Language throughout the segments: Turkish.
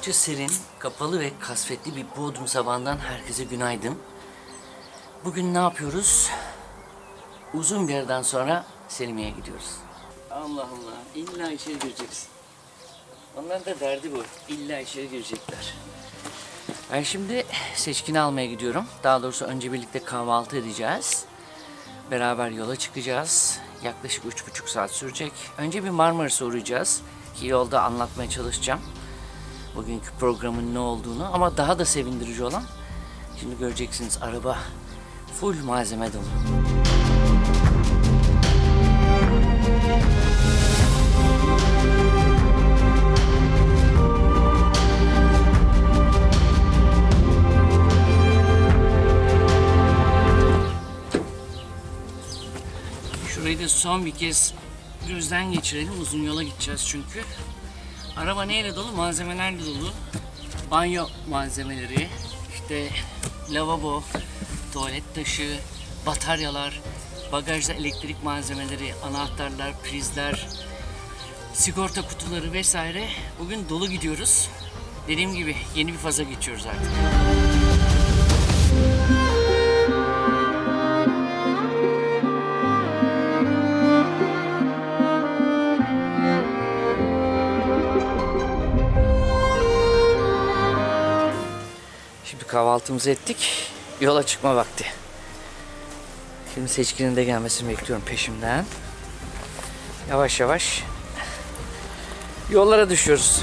Oldukça serin, kapalı ve kasvetli bir Bodrum sabahından herkese günaydın. Bugün ne yapıyoruz? Uzun bir yerden sonra Selimiye'ye gidiyoruz. Allah Allah, illa içeri gireceksin. Onların da derdi bu, illa içeri girecekler. Ben şimdi Seçkin'i almaya gidiyorum. Daha doğrusu önce birlikte kahvaltı edeceğiz. Beraber yola çıkacağız. Yaklaşık 3,5 saat sürecek. Önce bir Marmaris'e uğrayacağız. Ki yolda anlatmaya çalışacağım bugünkü programın ne olduğunu, ama daha da sevindirici olan, şimdi göreceksiniz, araba full malzeme dolu. Şurayı da son bir kez gözden geçirelim. Uzun yola gideceğiz çünkü. Araba neyle dolu? Malzemelerle dolu. Banyo malzemeleri, işte lavabo, tuvalet taşı, bataryalar, bagajda elektrik malzemeleri, anahtarlar, prizler, sigorta kutuları vesaire. Bugün dolu gidiyoruz. Dediğim gibi yeni bir faza geçiyoruz artık. Kahvaltımızı ettik. Yola çıkma vakti. Şimdi Seçkin'in de gelmesini bekliyorum peşimden. Yavaş yavaş yollara düşüyoruz.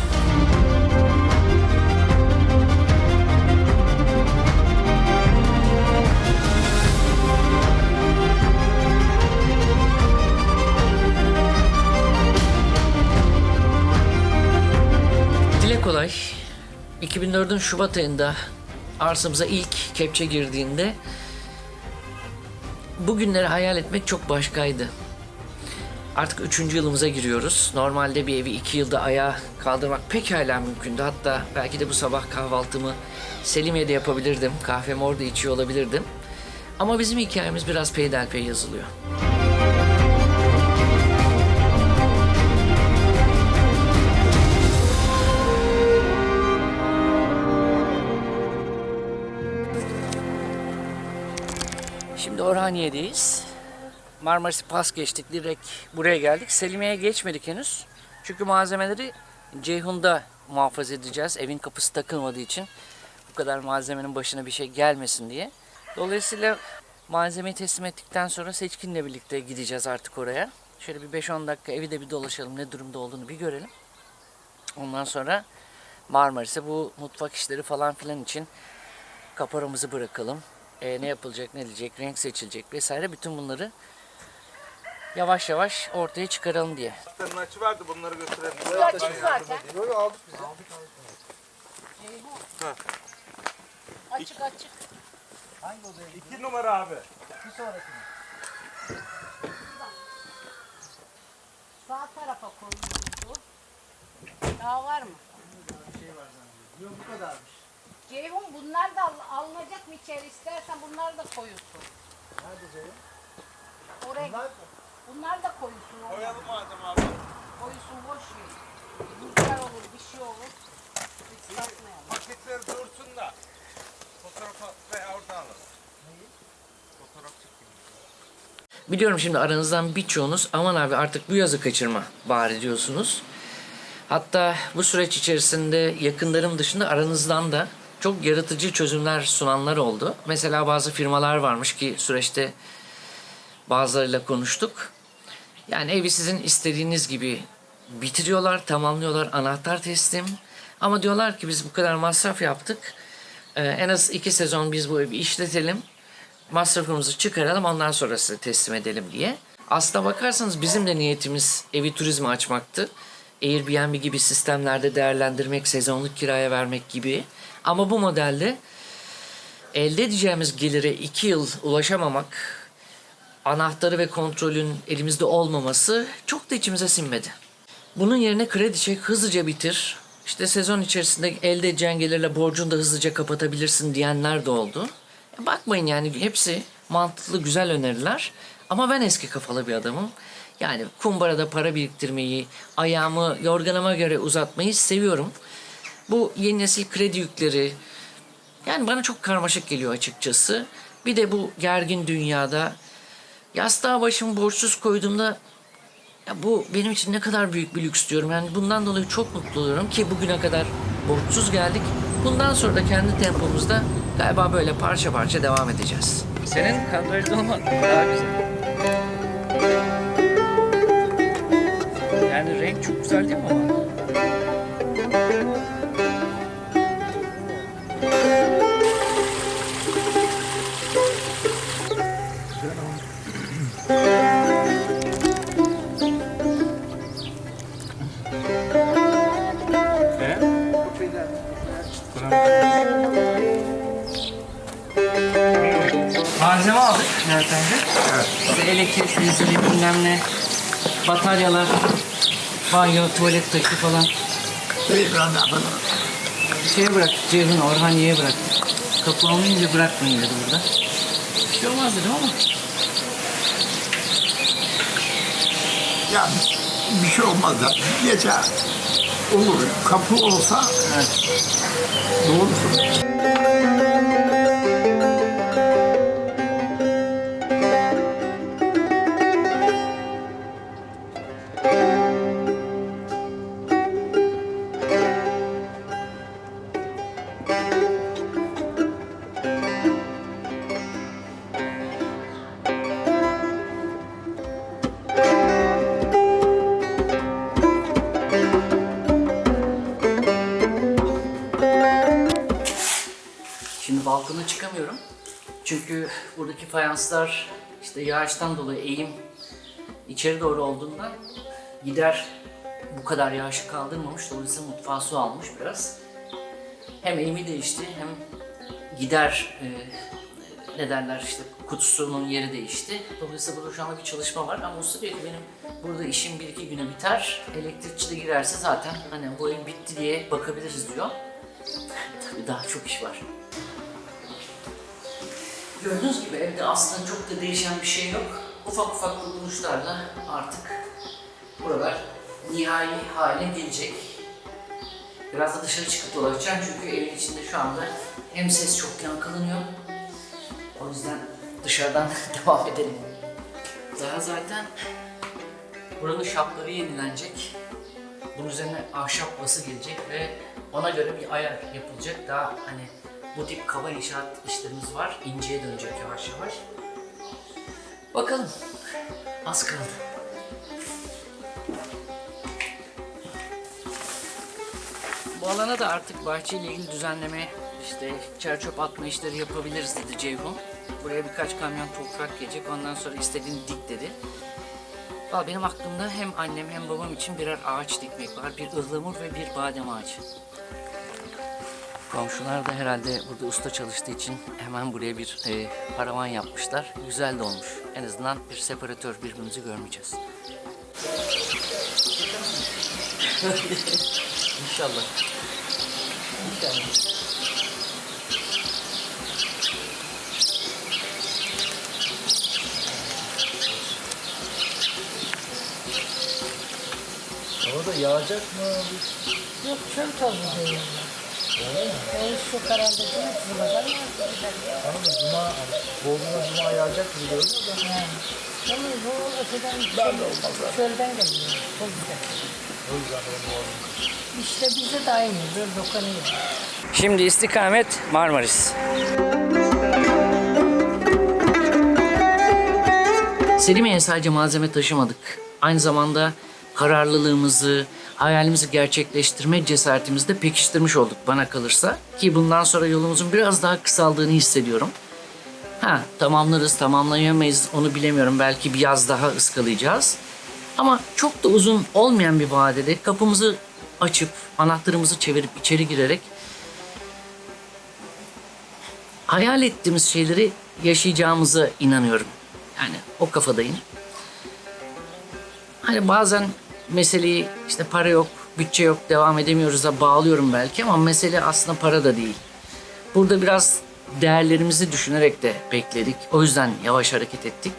Dile kolay. 2004'ün Şubat ayında arsamıza ilk kepçe girdiğinde bugünleri hayal etmek çok başkaydı. Artık 3. yılımıza giriyoruz. Normalde bir evi 2 yılda ayağa kaldırmak pekala mümkündü. Hatta belki de bu sabah kahvaltımı Selimiye'de yapabilirdim. Kahvemi orada içiyor olabilirdim. Ama bizim hikayemiz biraz peyderpey yazılıyor. Şimdi Orhaniye'deyiz. Marmaris'i pas geçtik, direkt buraya geldik. Selimiye'ye geçmedik henüz. Çünkü malzemeleri Ceyhun'da muhafaza edeceğiz. Evin kapısı takılmadığı için bu kadar malzemenin başına bir şey gelmesin diye. Dolayısıyla malzemeyi teslim ettikten sonra Seçkin'le birlikte gideceğiz artık oraya. Şöyle bir 5-10 dakika evi de bir dolaşalım, ne durumda olduğunu bir görelim. Ondan sonra Marmaris'e bu mutfak işleri falan filan için kaparamızı bırakalım. Ne yapılacak, ne edecek, renk seçilecek vesaire, bütün bunları yavaş yavaş ortaya çıkaralım diye. Senin açı vardı, bunları götürelim. Açık zaten. Yok aldık biz. Açık açık. Hangi odaya? 2 numara abi. Bir sonraki. Sağ tarafa koyuldu. Daha var mı? Bir şey var zannediyorum. Yok bu kadarmış. Ceyhun, bunlar da alınacak mı içeri, istersen bunları da koyulsun. Nerede Ceyhun? Oraya Bunlar bunlar da koyulsun. oraya. Koyalım madem abi. Koyulsun, boş ver. Rüzgar olur, bir şey olur. Hiç takmayalım. Paketler dursun da. Fotoğrafı veya orada alırız. neyi? Fotoğraf çekeyim. Biliyorum şimdi aranızdan birçoğunuz aman abi artık bu yazı kaçırma bari diyorsunuz. Hatta bu süreç içerisinde yakınlarım dışında aranızdan da çok yaratıcı çözümler sunanlar oldu. Mesela bazı firmalar varmış ki süreçte bazılarıyla konuştuk. Yani evi sizin istediğiniz gibi bitiriyorlar, tamamlıyorlar, anahtar teslim. Ama diyorlar ki biz bu kadar masraf yaptık. En az 2 sezon biz bu evi işletelim. Masrafımızı çıkaralım, ondan sonra size teslim edelim diye. Aslına bakarsanız bizim de niyetimiz evi turizme açmaktı. Airbnb gibi sistemlerde değerlendirmek, sezonluk kiraya vermek gibi. Ama bu modelde elde edeceğimiz gelire 2 yıl ulaşamamak, anahtarı ve kontrolün elimizde olmaması çok da içimize sinmedi. Bunun yerine kredi çek, hızlıca bitir. İşte sezon içerisinde elde edeceğin gelirle borcunu da hızlıca kapatabilirsin diyenler de oldu. Bakmayın yani hepsi mantıklı, güzel öneriler. Ama ben eski kafalı bir adamım. Yani kumbarada para biriktirmeyi, ayağımı yorganıma göre uzatmayı seviyorum. Bu yeni nesil kredi yükleri, yani bana çok karmaşık geliyor açıkçası. Bir de bu gergin dünyada yastığa başımı borçsuz koyduğumda ya bu benim için ne kadar büyük bir lüks diyorum. Yani bundan dolayı çok mutlu oluyorum ki bugüne kadar borçsuz geldik. Bundan sonra da kendi tempomuzda galiba böyle parça parça devam edeceğiz. Senin kadrajda olman daha güzel. Yani renk çok güzel değil mi ama? Malzeme aldık zaten. Evet. İşte elektrik prizleri, bilmem ne, bataryalar, banyo, tuvalet taşı falan. Şeye bıraktık, Ceyhun, Orhaniye'ye bıraktık. Kapı olmayınca bırakmayın dedi burada. Bir şey olmaz dedim ama. Ya bir şey olmaz da gece olur. Kapı olsa Evet. doğrusu. Şimdi balkona çıkamıyorum. Çünkü buradaki fayanslar işte yağıştan dolayı eğim içeri doğru olduğundan gider bu kadar yağışı kaldırmamış. Dolayısıyla mutfağa su almış biraz. Hem eğimi değişti hem gider ne derler işte kutusunun yeri değişti. Dolayısıyla burada şu anda bir çalışma var ama usta diyor ki benim burada işim 1-2 güne biter. Elektrikçi de girerse zaten hani bu ev bitti diye bakabiliriz diyor. Tabii daha çok iş var. Gördüğünüz gibi evde aslında çok da değişen bir şey yok. Ufak ufak dokunuşlarla artık buralar nihai hale gelecek. Biraz da dışarı çıkıp dolaşacağım çünkü evin içinde şu anda hem ses çok yankılanıyor. O yüzden dışarıdan devam edelim. Daha zaten buranın şapları yenilenecek. Bunun üzerine ahşap bası gelecek ve ona göre bir ayar yapılacak. Daha hani bu tip kaba inşaat işlerimiz var. İnceye dönecek yavaş yavaş. Bakalım. Az kaldı. Bu alana da artık bahçeyle ilgili düzenleme, işte çer çöp atma işleri yapabiliriz dedi Ceyhun. Buraya birkaç kamyon toprak gelecek. Ondan sonra istediğini dik dedi. Valla benim aklımda hem annem hem babam için birer ağaç dikmek var. Bir ıhlamur ve bir badem ağacı. Komşular da herhalde burada usta çalıştığı için hemen buraya bir paravan yapmışlar. Güzel de olmuş. En azından bir separatör, birbirimizi görmeyeceğiz. İnşallah. İnşallah. Orada yağacak mı? Yok çöl tozu diyorlar. Şu kararda değil mi? Zıladan Tamam cuma, Bolu'na cuma yağacak gibi görünüyor da. Ama bu öteden çölden geliyor. Çok güzel. O yüzden benim boğazım. İşte bize de aynı. Böyle dokunuyor. Şimdi istikamet Marmaris. Selimiye'ye sadece malzeme taşımadık. Aynı zamanda kararlılığımızı, hayalimizi gerçekleştirme cesaretimizi de pekiştirmiş olduk bana kalırsa. Ki bundan sonra yolumuzun biraz daha kısaldığını hissediyorum. Tamamlarız, tamamlayamayız onu bilemiyorum. Belki bir yaz daha ıskalayacağız. Ama çok da uzun olmayan bir vadede kapımızı açıp, anahtarımızı çevirip içeri girerek hayal ettiğimiz şeyleri yaşayacağımıza inanıyorum. Yani o kafadayım. Hani bazen meseleyi işte para yok, bütçe yok, devam edemiyoruz'a bağlıyorum belki ama mesele aslında para da değil. Burada biraz değerlerimizi düşünerek de bekledik. O yüzden yavaş hareket ettik.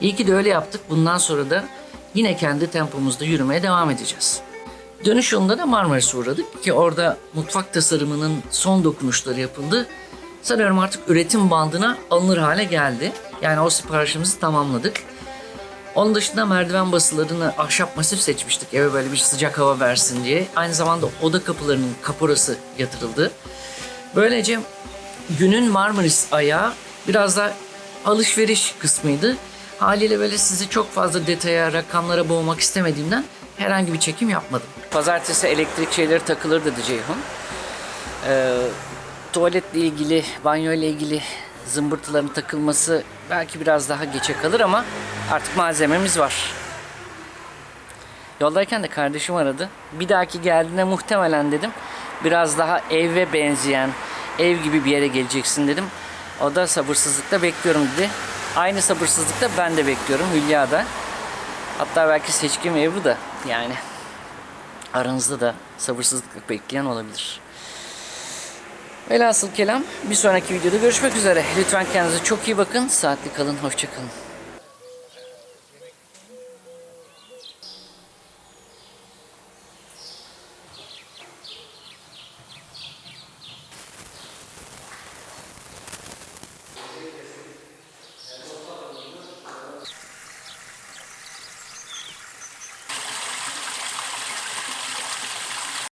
İyi ki de öyle yaptık. Bundan sonra da yine kendi tempomuzda yürümeye devam edeceğiz. Dönüş yolunda da Marmaris'e uğradık ki orada mutfak tasarımının son dokunuşları yapıldı. Sanıyorum artık üretim bandına alınır hale geldi. Yani o siparişimizi tamamladık. Onun dışında merdiven basılarını ahşap masif seçmiştik. Eve böyle bir sıcak hava versin diye. Aynı zamanda oda kapılarının kaporası yatırıldı. Böylece günün Marmaris ayağı biraz da alışveriş kısmıydı. Haliyle böyle sizi çok fazla detaya, rakamlara boğmak istemediğimden herhangi bir çekim yapmadım. Pazartesi elektrik şeyleri takılır dedi Ceyhun. Tuvaletle ilgili, banyo ile ilgili zımbırtıların takılması belki biraz daha geçe kalır ama artık malzememiz var. Yoldayken de kardeşim aradı. Bir dahaki geldiğinde muhtemelen dedim biraz daha eve benzeyen, ev gibi bir yere geleceksin dedim. O da sabırsızlıkla bekliyorum dedi. Aynı sabırsızlıkla ben de bekliyorum Hülya'da. Hatta belki Seçkin ve Ebru da yani aranızda da sabırsızlıkla bekleyen olabilir. Velhasıl kelam bir sonraki videoda görüşmek üzere. Lütfen kendinize çok iyi bakın. Saatli kalın. Hoşça kalın.